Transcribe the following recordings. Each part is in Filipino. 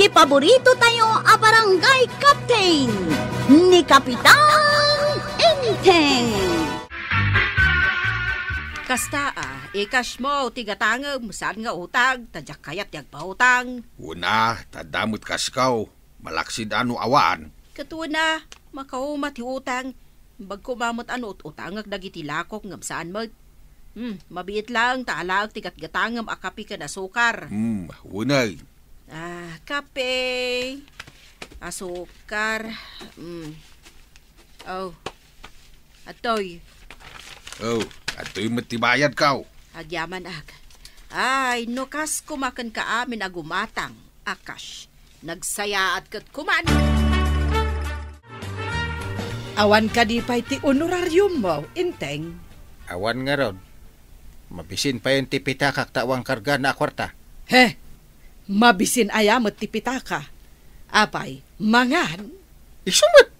ti paborito tayo a barangay captain ni Kapitan Enteng. Kasta ikas mo, tigatangam, saan nga utang, tadyak kayat yag pautang. Una, tadamot kaskaw, malaksid ano awan. Katuwa na, makaumat utang, bagkumamot ano utangag dagitilakok ngam saan mo. Mabiit lang, taalag tigat-gatangam akapi ka na sukar. Unay. Kape, asukar, atoy. Ato'y matibayad kaw. Agyaman Ay, nukas kumakan ka amin agumatang, akas. Nagsayaat kat kuman. Awan ka di pa iti honorarium mo, Inteng. Awan nga ron. Mabisin pa yung tipitakak tawang karga na kwarta. Mabisin ayamot tipitaka. Apay, mangan. Isumot!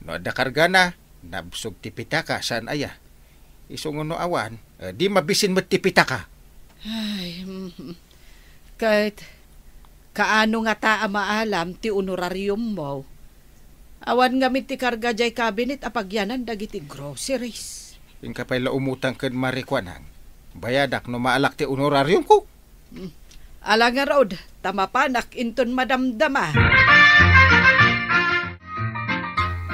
No ada karga na, nabsog tipitaka saan aya. Isungon no awan, di mabisin mo tipitaka. Ay, kahit kaano nga taa maalam ti honorarium mo. Awan nga ti karga jay cabinet apagyanan dagiti groceries. Yung kapayla umutang kan marikwanang, bayadak no maalak ti honorarium ko. Ala nga raod, tamapanak inton madamdama.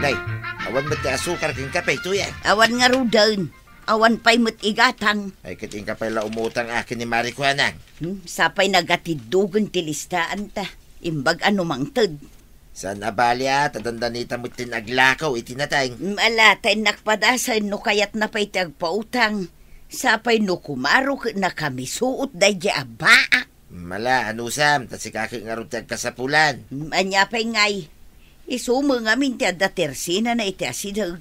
Day, awan mo ti asukar king kapay tuyan. Awan nga rudan, awan pa'y igatang. Ay kating kapay la umutang akin ni Marikwanang. Sapay nagatidugan ti listaan ta, imbag ano mang ted. San abalya, tadandanita mo tinaglakaw itinatay. Alatay nakpadasan no kayat na pa'y tagpautang. Sapay no kumaro na kami suot day di abaa. Mala, anusam, tas ikaki nga rin kasapulan. Anya pa'y ngay. Isumo ngamin ti adda tersina na iti asidag.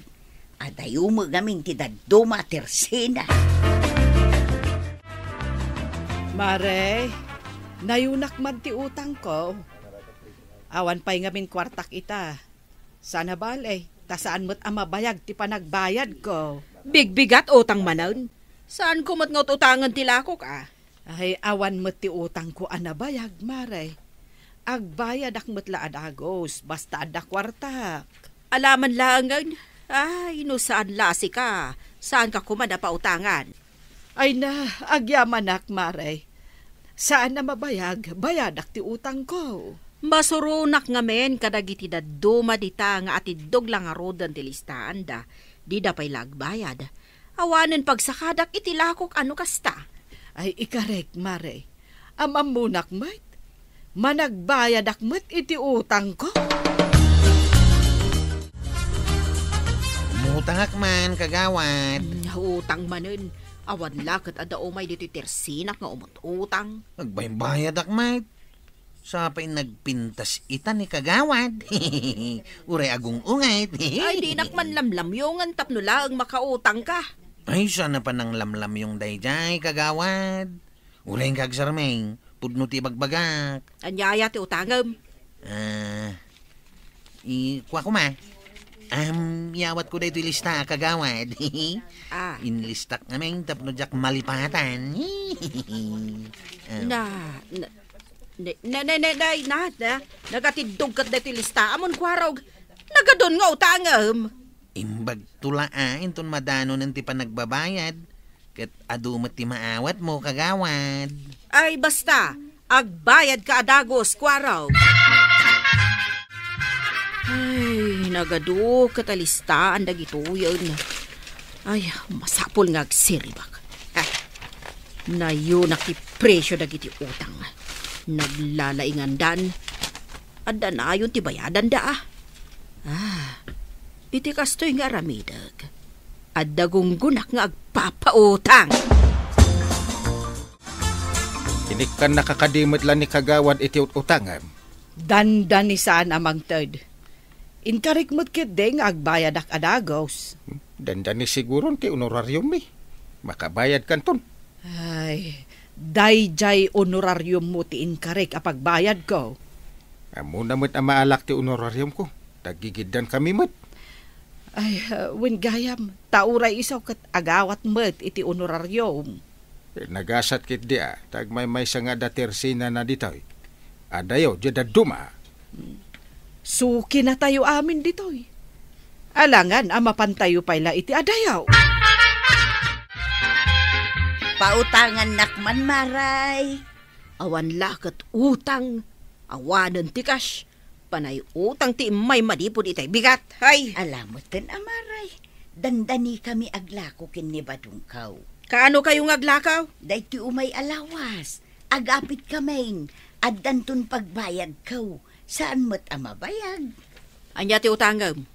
Adayumo ngamin ti daduma tersina. Mare, nayunak man ti utang ko. Awan pa'y ngamin kwartak ita. Sana balay, tasaan mo't amabayag ti panagbayad ko. Bigbigat utang manon. Saan ko mat ngot utangan tilakok Ay, awan mo't ti utang ko anabayag, Mare. Agbayad akmat la adagos, basta ada kwartak. Alaman langan. Ay, no saan lasi ka? Saan ka kumana pa utangan? Ay na, agyamanak, Mare. Saan na mabayag, bayadak ti utang ko. Masurunak nga men kadagiti daduma dita nga atidog lang arodan ti listaan da. Di da pa'y lagbayad. Awanen pagsakadak itilakok ano kasta. Ay, ikarek, Mare. Amamunak, mate. Managbayad akmat iti utang ko. Umutang man, kagawad. Utang manen. Awan lakat ada umay dito tersinak nga umutang. Nagbaybayad akmat. Sapay nagpintas ita ni kagawad. Uray agong ungay. Ay, di nakman lamlamyongan tapno lang makautang ka. Ay, sana pa nang lamlam yung dayjay, kagawad. Uray ang kagsarmeng, pudno ti bagbagak. Anyaya ti utangam. Kuha ko ma. Yawat ko dito lista, kagawad. Inlistak namin, tapno jak malipatan. Nagatidog kat dito lista, amon kwarog. Nagadon nga utangam. Imbag tula inton madano ng ti panagbabayad. Kat adumat ti maawat mo, kagawad. Ay, basta. Agbayad ka adagos, kwaraw. Ay, nagadu katalistaan dagito yun. Ay, masapol nga agsiribak. Nayo nakipresyo dagiti utang. Naglalaingan dan. Adda na yun ti bayadan da. Iti kastoy nga ramidag. Adda gunggunak nga agpapautang. Inik ka nakakadimot lang ni kagawad iti utangan. Dandan ni saan amang ted. Inkarik mo't kit deng agbayad ak adagos. Dandan ni siguro ti honorarium mi. Makabayad kanton. Ay, dayjay honorarium mo ti inkarik apagbayad ko. Amo na mo't amaalak ti honorarium ko. Tagigiddan kami mo't. Ay, wingayam, tauray isaw kat agawat mo't iti honorarium. Nagasat kit di tagmay may nga da tersina na ditoy. Adayo, jada duma. Suki na tayo amin ditoy. Alangan, mapantayo pala iti adayaw. Pautangan nakman, Maray. Awan lakat utang. Awanan ti cash. Panay utang ti may madipod itay bigat. Hay! Alamutin, Maray. Dandani kami aglako kin ni Badungkaw. Kaano kayong aglakaw? Dahiti umay alawas. Agapit kaming. At dantun pagbayad kaw. Saan mo't amabayag? Anya ti utangam?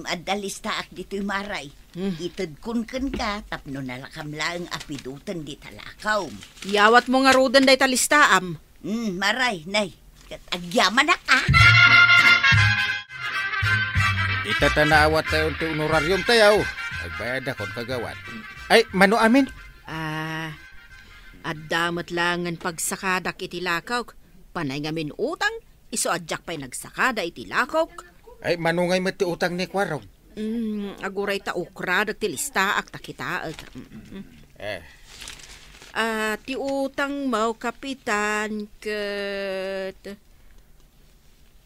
At dalistaak dito'y Maray. Itad kun ka, tapno nalakam lang apidutan di talakaw. Yawat mo nga rodan day talistaam. Maray, nay. Agyaman na ka. Itatanawat tayo ti honoraryum tayo. Agbayad akong kagawad. Ay, mano amin? At damat langan pagsakadak iti lakaw. Panay ngamin utang, iso adyak pa'y nagsakada iti lakaw. Ay, manungay mo ti utang ni Kwarog. Aguray ta ukrad ti listaak takitaag. Ti utang mo, kapitan, kat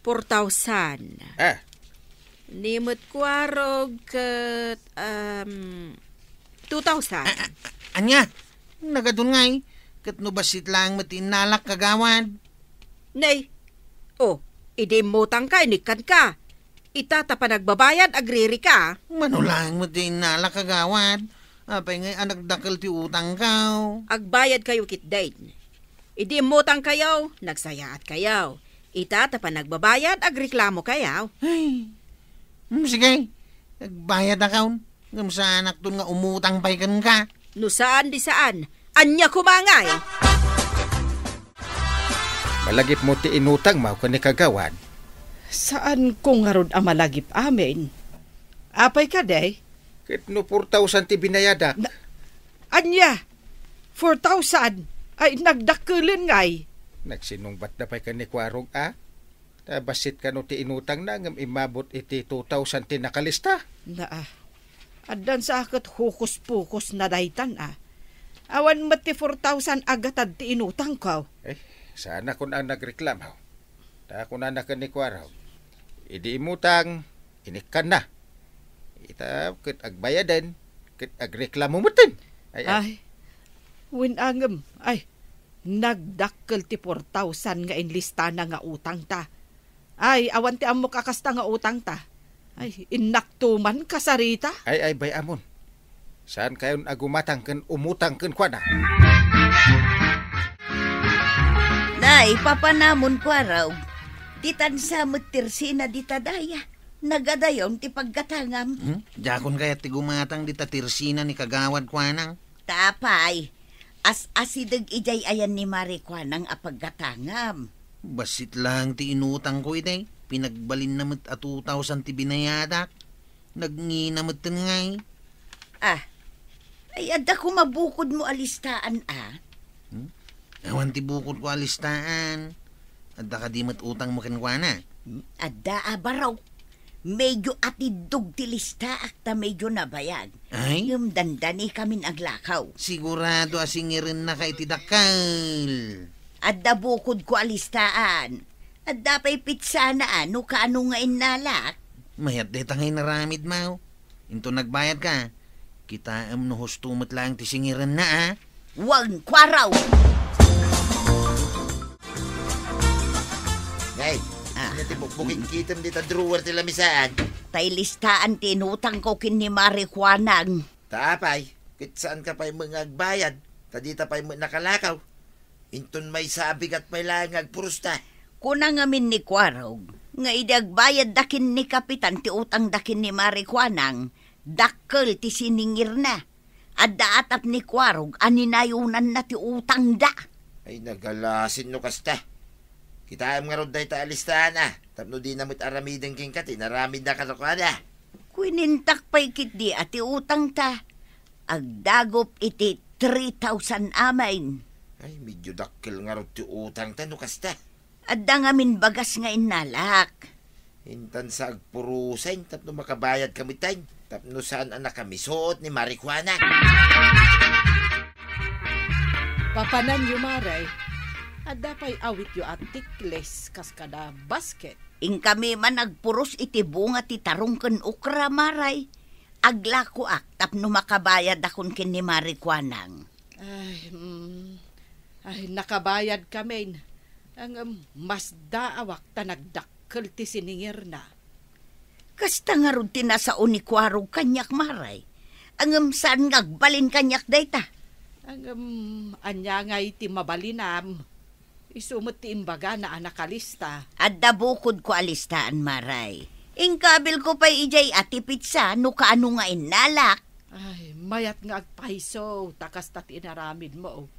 4,000. Nimot Kwarog kat 2,000. Anya, nagadun ngay. Kat no basit lang matinalak kagawad. Nay, idi mutang ka, inikan ka. Itata pa nagbabayad, agriri ka. Manulang matinalak kagawad. Apay ngay anak dakal ti utang kaw. Agbayad kayo kitdain. Idi mutang kayo, nagsayaat kayo. Itata pa nagbabayad, agreklamo kayo. Ay, sige. Nagbayad akaw. Ngam sa anak dun nga umutang pay kan ka. No saan di saan, anya kumangay. Malagip mo ti inutang mo kani kagawad. Saan kung harod malagip amin? Apay ka, day? Kit no 4,000 ti binayada. Anya, 4,000 ay nagdakulan ngay. Nagsinungbat na pa'y ka ni Kwarog, Basit ka no ti inutang na ngam imabot iti 2,000 ti nakalista. Adan sa akat hukus-pukus na daytan, Awan mati 4,000 agatad ti inutang ko. Sana kung ang nagreklamaw. Kung anak ka ni Kwarog. Idi imutang, inikan na. Ita, kit agbayadan, kit agreklamo mo tin. Ay, winangam, nagdakkel ti 4,000 nga inlista na nga utang ta. Ay, awan ti amok akasta nga utang ta. Ay, inaktuman kasarita. Ay, bay amon. Saan kayon agumatang kan umutang kan kwa na? Nay, papanamon Kwarog. Ditan sa matirsina ditadaya. Nagadayon ti pagkatangam. Jakon kaya ti gumatang di tatirsina ni kagawad kwanang. Tapay, as-asidag ijay ayan ni Mari Kwanang apagkatangam. Basit lang ti inutang ko ite. Pinagbalin namat at 2,000 ti binayadak. Nagnginamot ngay. Ay adda ko mabukod mo alistaan, Awan ti bukod ko alistaan. Adda ka di mat utang mo kenkwana. Adda abaraw. Medyo atidog ti lista akta medyo nabayag. Ay? Yung dandani kamin aglakaw. Sigurado asingirin na kay tidakal. Adda bukod ko alistaan. Adda pa'y pitsa na ano kaano nga inalak. Mayat de tangay naramid mau. Into nagbayad ka. Kita no hustumat lang ti singirin na Wag Kwaraw. Ngay, natibukbukin kitam dita drawer ti lamisaan. Tay listaan tinutang ko kin ni Mari Kwanang. Taapay, kit saan ka pa'y mangagbayad, tadita pa'y nakalakaw. Inton may sabig at may langag purusta. Kuna ngamin ni Kwarog, nga idagbayad dakin ni Kapitan ti utang dakin ni Mari Kwanang, dakkel ti siningir na. Adda atap ni Kwarog, aninayunan na ti utang da. Ay nagalasin no kasta. Kitaam nga rod dahi ta alistahan tapno di namit aramideng king kati, naramid na katukada. Kuinintak pa'y kit di ati utang ta. Agdagop iti 3,000 amain. Ay medyo dakkel nga rod ti utang ta no kasta. Adda ngamin bagas nga inalak. Hintan sa agpurusain tapno makabayad kami tayo. Tapno saan anak kami suot ni Marijuana. Papanan yung Maray. At dapay awit yu atikles kas kada basket. In kami man nagpuros iti bunga ti tarong ken ukra, Maray. Aglako tapno makabayad akon ken ni Marikwanang. Ay, nakabayad kami. Ang mas daawak ta nagdakkel ti siningir na. Kasta nga ron tinasao ni Kwarog kanyak, Maray. Ang saan ngagbalin kanyak dayta? Ang anya nga iti mabalinam. Isumot ti imbaga na anakalista. Adda bukod ko alistaan, Maray. Ingkabil ko pa'y ijay ati pizza, no kaano nga inalak. Ay, mayat nga agpaiso, takas tati inaramid mo.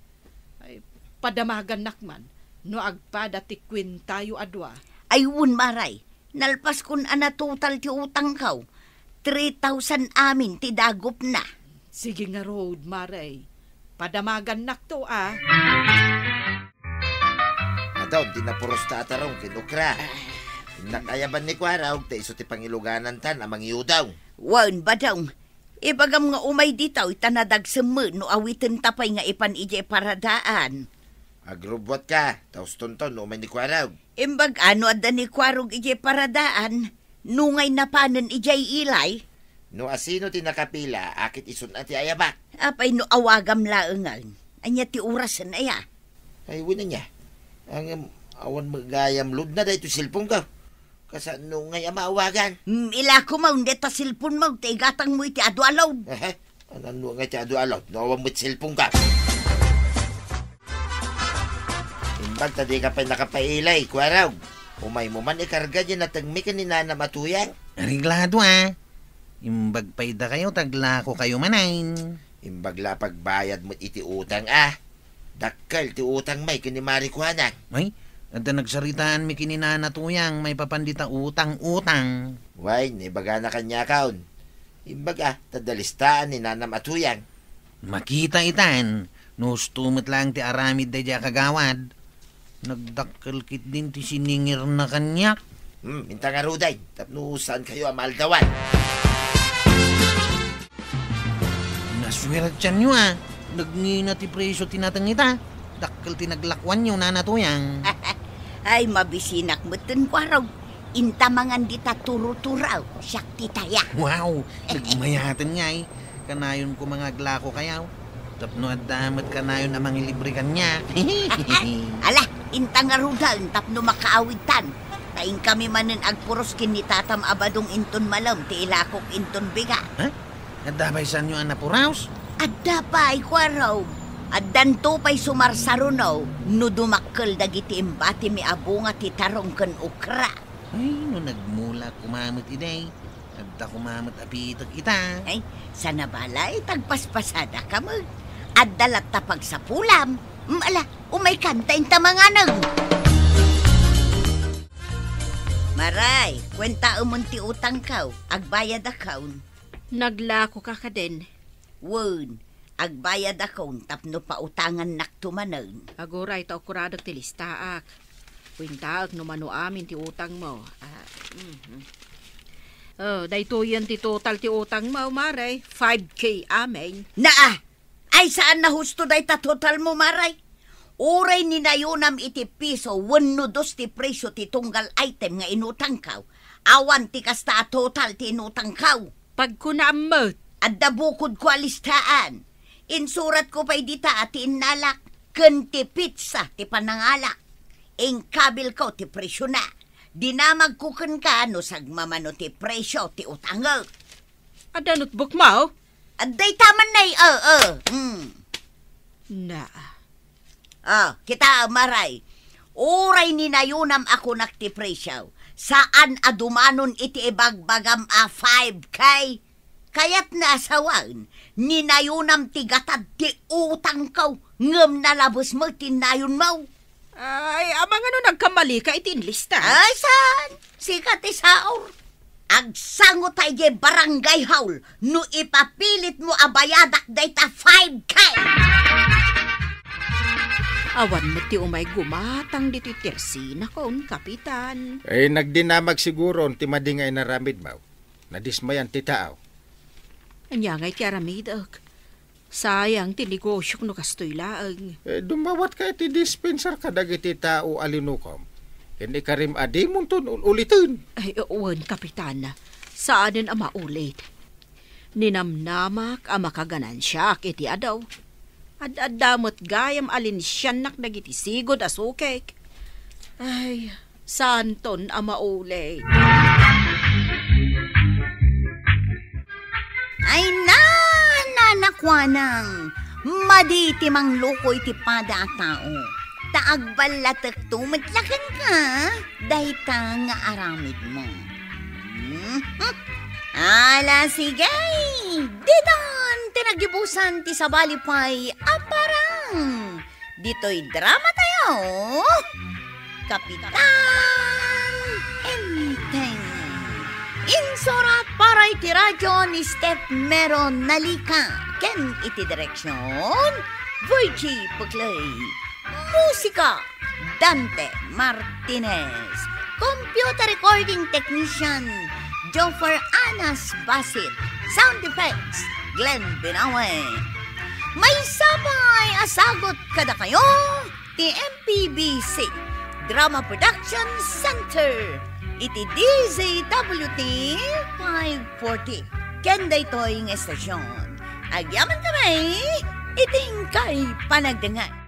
Ay, padamagan nakman, no agpada ti kwintayo adwa. Ayun, Maray, nalpas kun ana total ti utang kaw. 3,000 amin ti dagop na. Sige nga road, Maray. Padamagan nak to, ah. Daw, di na puros tatarong kinukra. Nakayaban ni Kwaraw, ta iso ti pangiluganan tan amang iudaw. Wan ba daw? Ibagam nga umay ditaw, itanadag seme no awitin tapay nga ipan ije paradaan. Agrubot ka, taos tonton no umay ni Kwaraw. Imbag ano adda ni Kwarog ije paradaan, nungay napanan ijay ilay. No asino ti nakapila, akit isun at ti ayabak. Apay no awagam laengan, anya ti urasan aya. Ay, wala niya. Ang awan magayam lud na dahito silpong ka. Kasan nung ngay maawagan. Ila ko mo, hindi ta silpon mo, tigatang mo iti adu alaw. Ano nga ti adu alaw, nawang mo't silpong ka. Imbag tadi ka pa nakapailay, Kwaraw. Umay mo man ikarga dyan na tagmi ka ni Nana Matuyang. Ariglado Imbag payda kayo, tagla ko kayo manain. Imbag la pagbayad mo't iti utang Dakkal ti utang may kini Marikwanang. Ay, at nagsaritaan mi kininanatuyang may papandita utang-utang. Way, nibaga na kanya kaon. Imbaga, tadalistaan ni Nana Matuyang. Makita itan, nustumot lang ti aramid da dya kagawad. Nagdakkel kit din ti siningir na kanyak. Minta nga ruday, tapno saan kayo amaldawan. Naswirat siya nyo Nagngina ti presyo tinatangita. Dakkel tinaglakwan nyo nanatuyang. Ay, mabisinak mo tin Kwarog. Intamangan dita turo-turaw, siyak titaya. Wow, nagmayatan nga Kanayon ko mga glako kayaw. Tapno at damat kanayon amang ilibre kanya. Ala, intang arudal, tapno makaawitan. Taing kami manin agpuros kinitatam abadong inton malam, ti ilakok inton biga. At dabay saan nyo anapuraos? Adda pa'y Kwaraw. Addan to pa'y sumarsarunaw, no dumakkel dagiti imbati mi abunga ti tarong ken ukra. Ay, no nagmula kumamot iday. Adda kumamot apitak ita. Ay, sana balay, tagpaspasada ka mo. Addalat tapag sa pulam. Ala, umay kanta yung tamanganang. Maray, kwenta umunti utang kaw, agbayad akaun. Naglako ka din. Won, agbayad akong tapno pautangan naktumanan. Aguray ta okuradag ti listaak. Kwintaak no mano amin ti utang mo. Dayto yan ti total ti utang mo, Maray. 5K amin. Ay saan na husto day ta total mo, Maray? Uray ni nayunam iti piso, 1 ti presyo ti tunggal item nga inutang kaw. Awan ti kasta total ti inutang kaw. Pagkunamot. Adda bukod ko alistaan. Insurat ko pa'y dita at inalak. Ken ti pizza ti panangalak. Ingkabil ko ti presyo na. Dinamag ko ken ka no sagmamano ti presyo ti utangag. Ada notebook mo? Adday taman na Na. Kita Maray. Uray ni nayunam ako nakti presyo. Saan adumanon iti ibagbagam 5K? Kaya't naasawan, ninayunam tigatad ti utang kaw, ngem nalabos mo tinayon mo. Ay, amang ano nagkamali ka itinlista? Ay, saan? Sikat isaor. Agsango tayo barangay haul, no ipapilit mo abayadak dayta 5K. Awan mo ti umay gumatang dito tersina kon, kapitan. Ay, nagdinamag siguro, ti madingay na ramid mo. Nadismayan ti tao. Anya ngay kiaramidag. Sayang ti negosyo no kastoy laeng. Dumawat ka iti dispenser ka dagiti tao alinukom. Hindi ka rin adimon ton ulitin. Ay, uwan, kapitan. Saanin ang maulit? Ninamnamak ang makaganansyak iti adaw. Ad-adamot gayam alinsyanak dagiti sigod asukek. Ay, santon ang maulit. Ay nanakwanang, maditi mang lukoy ti pada at tao. Taagbalatek tumitlakan ka, dahita nga aramid mo. Ala sige, ditan tinagibusan ti sabalipay aparang. Dito'y drama tayo, Kapitan Enteng. Insurat para iti radyo ni Steph Meron Nalika. Ken iti direksyon, Virgie Puglay. Musika, Dante Martinez. Computer recording technician, Joffer Anas Basit. Sound effects, Glenn Binawe. May sabay asagot kada kayo, ti MPBC Drama Production Center. Iti DZWT 540. Kenda ito'y ng estasyon. Agyaman kami, iting kay panagdangan.